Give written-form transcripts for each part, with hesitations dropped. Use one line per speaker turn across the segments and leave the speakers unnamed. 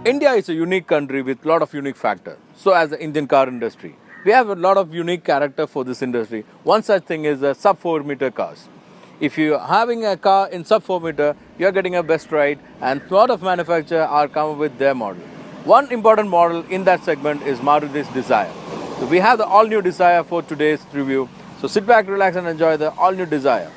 India is a unique country with a lot of unique factors. So as the Indian car industry, we have a lot of unique character for this industry. One such thing is the sub 4 meter cars. If you are having a car in sub 4 meter, you are getting a best ride, and a lot of manufacturers are coming with their model. One important model in that segment is Maruti's Dzire. So we have the all new Dzire for today's review. So sit back, relax and enjoy the all new Dzire.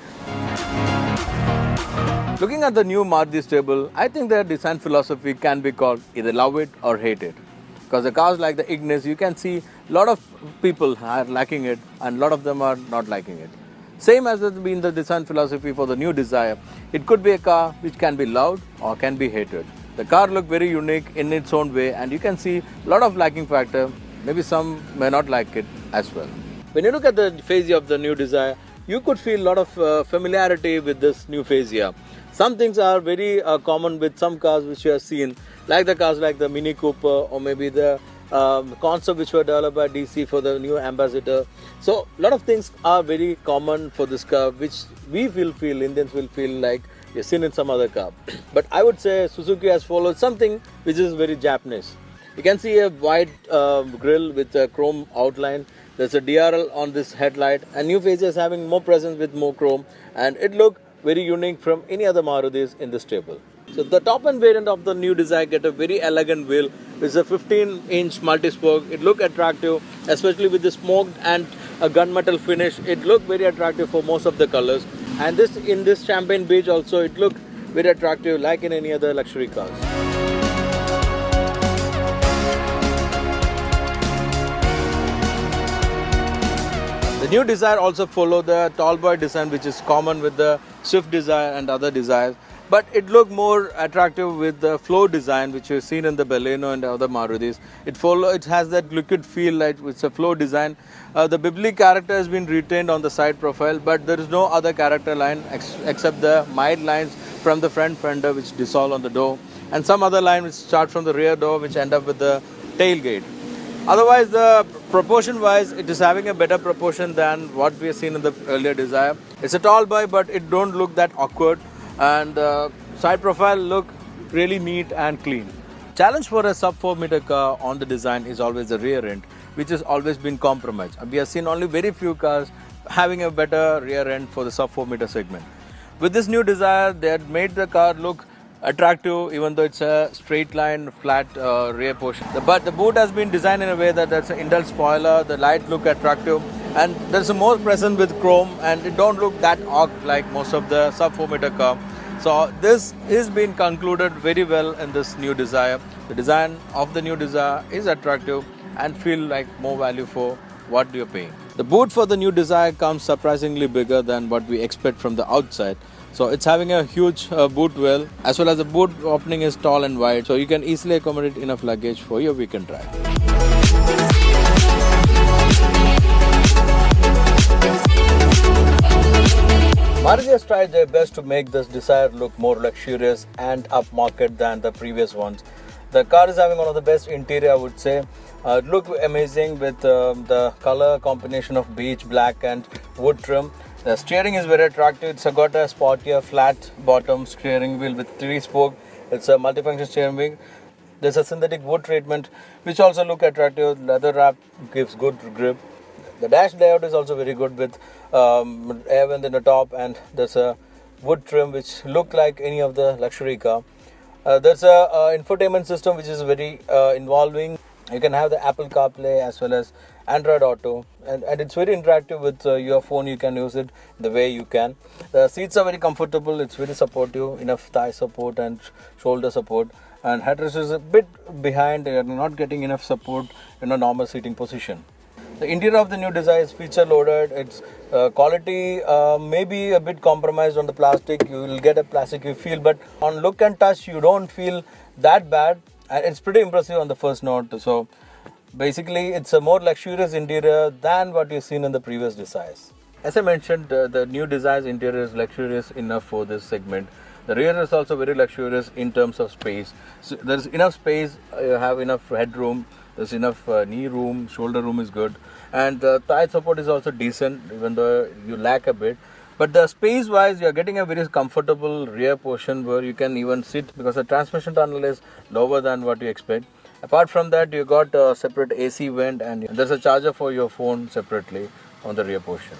Looking at the new Maruti stable, I think their design philosophy can be called either love it or hate it. Because the cars like the Ignis, you can see a lot of people are liking it and a lot of them are not liking it. Same as has been the design philosophy for the new Dzire. It could be a car which can be loved or can be hated. The car looks very unique in its own way, and you can see a lot of liking factor. Maybe some may not like it as well. When you look at the fascia of the new Dzire, you could feel a lot of familiarity with this new fascia. Some things are very common with some cars which you have seen, like the cars like the Mini Cooper or maybe the concept which were developed by DC for the new Ambassador. So a lot of things are very common for this car, which we will feel, Indians will feel like you've seen in some other car. But I would say Suzuki has followed something which is very Japanese. You can see a wide grille with a chrome outline. There's a DRL on this headlight, and new fascia is having more presence with more chrome, and it looks very unique from any other Marutis in this stable. So the top end variant of the new Dzire get a very elegant wheel. It's a 15-inch multi-spoke. It look attractive, especially with the smoked and a gunmetal finish. It look very attractive for most of the colors. And this in this champagne beige also, it look very attractive like in any other luxury cars. The new Dzire also follow the tall boy design, which is common with the Swift Dzire and other Dzires. But it looked more attractive with the flow design, which you've seen in the Baleno and other Marutis. It has that liquid feel like it's a flow design. The Bibli character has been retained on the side profile, but there is no other character line except the mild lines from the front fender which dissolve on the door, and some other line which start from the rear door which end up with the tailgate. Otherwise, the proportion wise, it is having a better proportion than what we have seen in the earlier Dzire. It's a tall boy, but it don't look that awkward, and side profile look really neat and clean. Challenge for a sub 4 meter car on the design is always the rear end, which has always been compromised. We have seen only very few cars having a better rear end for the sub 4 meter segment. With this new Dzire, they had made the car look attractive, even though it's a straight line flat rear portion. But the boot has been designed in a way that there's an indulge spoiler, the light look attractive, and there's a more presence with chrome, and it don't look that odd like most of the sub 4 meter car. So this is being concluded very well in this new Dzire. The design of the new Dzire is attractive and feel like more value for what you're paying. The boot for the new Dzire comes surprisingly bigger than what we expect from the outside. So it's having a huge boot well, as well as the boot opening is tall and wide, so you can easily accommodate enough luggage for your weekend drive. Maruti has tried their best to make this Dzire look more luxurious and upmarket than the previous ones. The car is having one of the best interior, I would say. It looks amazing with the color combination of beige, black and wood trim. The steering is very attractive. It's got a sportier flat bottom steering wheel with 3-spoke. It's a multifunction steering wheel. There's a synthetic wood treatment which also look attractive. Leather wrap gives good grip. The dash layout is also very good with air vent in the top, and there's a wood trim which look like any of the luxury car. There's a infotainment system which is very involving. You can have the Apple CarPlay as well as Android Auto, and it's very interactive with your phone. You can use it the way you can. The seats are very comfortable. It's very supportive, enough thigh support and shoulder support, and headrest is a bit behind. You're not getting enough support in a normal seating position. The interior of the new Dzire is feature loaded. Its quality may be a bit compromised on the plastic. You will get a plastic feel, but on look and touch you don't feel that bad, and it's pretty impressive on the first note. So basically it's a more luxurious interior than what you've seen in the previous Dzires. As I mentioned, the new Dzire's interior is luxurious enough for this segment. The rear is also very luxurious in terms of space. So there's enough space, you have enough headroom, there's enough knee room, shoulder room is good, and thigh support is also decent, even though you lack a bit. But the space wise, you are getting a very comfortable rear portion where you can even sit, because the transmission tunnel is lower than what you expect. Apart from that, you got a separate AC vent, and there's a charger for your phone separately on the rear portion.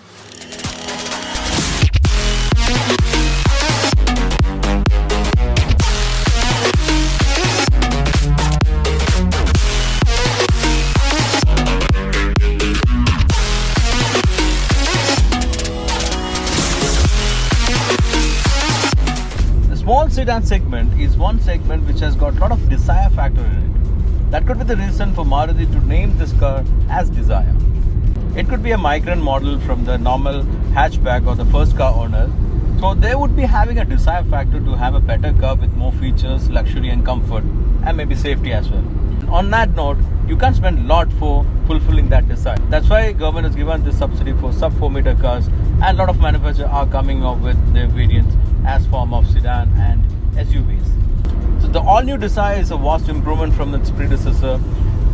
Small sedan segment is one segment which has got a lot of desire factor in it. That could be the reason for Maruti to name this car as Dzire. It could be a migrant model from the normal hatchback or the first car owner. So they would be having a desire factor to have a better car with more features, luxury and comfort, and maybe safety as well. On that note, you can't spend a lot for fulfilling that desire. That's why government has given this subsidy for sub 4 meter cars, and a lot of manufacturers are coming up with their variants as form of sedan and SUVs. So the all-new Dzire is a vast improvement from its predecessor,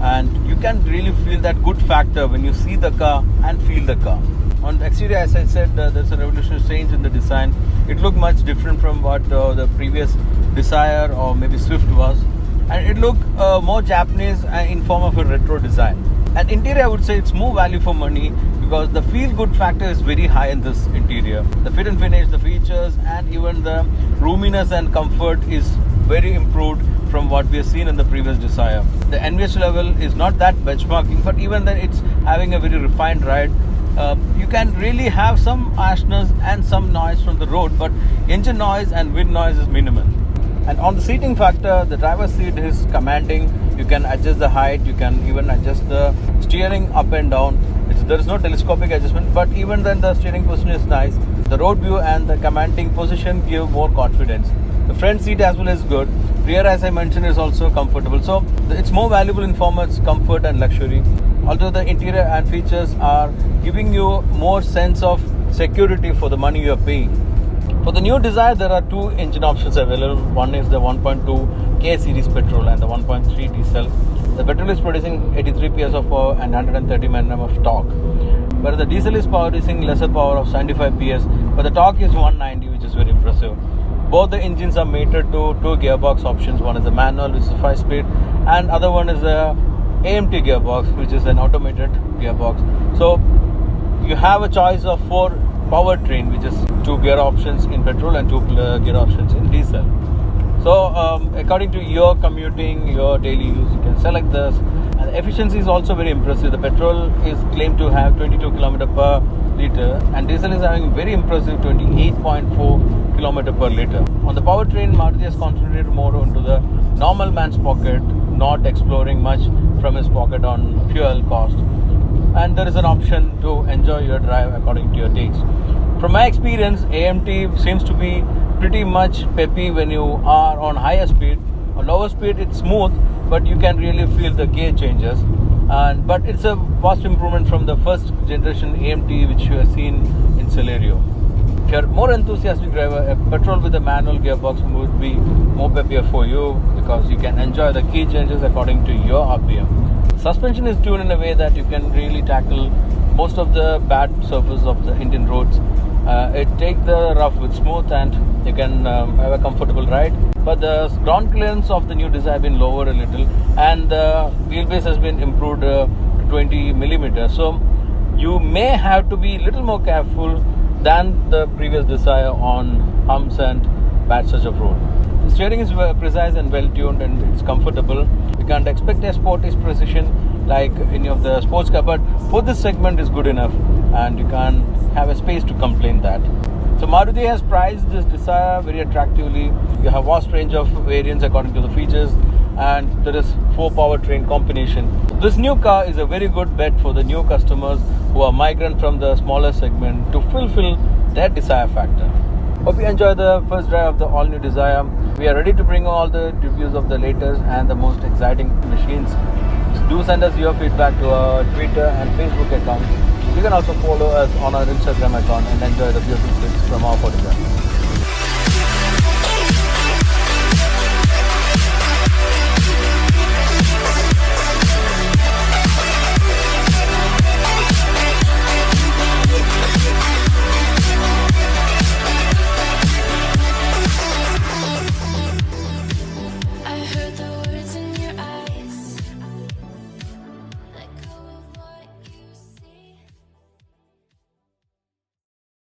and you can really feel that good factor when you see the car and feel the car. On the exterior, as I said, there's a revolutionary change in the design. It looked much different from what the previous Dzire or maybe Swift was, and it looked more Japanese in form of a retro design. And interior, I would say it's more value for money, because the feel-good factor is very high in this interior. The fit and finish, the features, and even the roominess and comfort is very improved from what we have seen in the previous Dzire. The NVH level is not that benchmarking, but even then it's having a very refined ride. You can really have some harshness and some noise from the road, but engine noise and wind noise is minimal. And on the seating factor, the driver's seat is commanding. You can adjust the height, you can even adjust the steering up and down. There is no telescopic adjustment, but even then the steering position is nice. The road view and the commanding position give more confidence. The front seat as well is good. Rear, as I mentioned, is also comfortable. So it's more valuable in form of comfort and luxury. Although the interior and features are giving you more sense of security for the money you are paying. For the new Dzire, there are two engine options available. One is the 1.2 K series petrol and the 1.3 diesel. The petrol is producing 83 PS of power and 130 Nm of torque, whereas the diesel is producing lesser power of 75 PS, but the torque is 190, which is very impressive. Both the engines are mated to two gearbox options. One is a manual, which is 5-speed, and other one is a AMT gearbox, which is an automated gearbox. So you have a choice of 4 powertrain, which is 2 gear options in petrol and 2 gear options in diesel. So according to your commuting, your daily use, you can select this. And the efficiency is also very impressive. The petrol is claimed to have 22 km per liter, and diesel is having very impressive 28.4 km per liter. On the powertrain, Maruti has concentrated more onto the normal man's pocket, not exploring much from his pocket on fuel cost. And there is an option to enjoy your drive according to your taste. From my experience, AMT seems to be pretty much peppy when you are on higher speed. On lower speed, it's smooth, but you can really feel the gear changes. But it's a vast improvement from the first generation AMT which you have seen in Celerio. If you're more enthusiastic driver, a petrol with a manual gearbox would be more peppier for you, because you can enjoy the key changes according to your RPM. Suspension is tuned in a way that you can really tackle most of the bad surface of the Indian roads. It takes the rough with smooth, and you can have a comfortable ride. But the ground clearance of the new Dzire has been lower a little, and the wheelbase has been improved to 20 millimeters. So you may have to be a little more careful than the previous Dzire on humps and bad stretch of road. The steering is precise and well tuned, and it's comfortable. You can't expect a sporty precision like any of the sports car, but for this segment is good enough, and you can't have a space to complain that. So Maruti has priced this Dzire very attractively. You have vast range of variants according to the features, and there is 4 powertrain combination. This new car is a very good bet for the new customers who are migrant from the smaller segment to fulfill their desire factor. Hope you enjoy the first drive of the all-new Dzire. We are ready to bring all the reviews of the latest and the most exciting machines. Do send us your feedback to our Twitter and Facebook account. You can also follow us on our Instagram account and enjoy the beautiful clips from our photograph.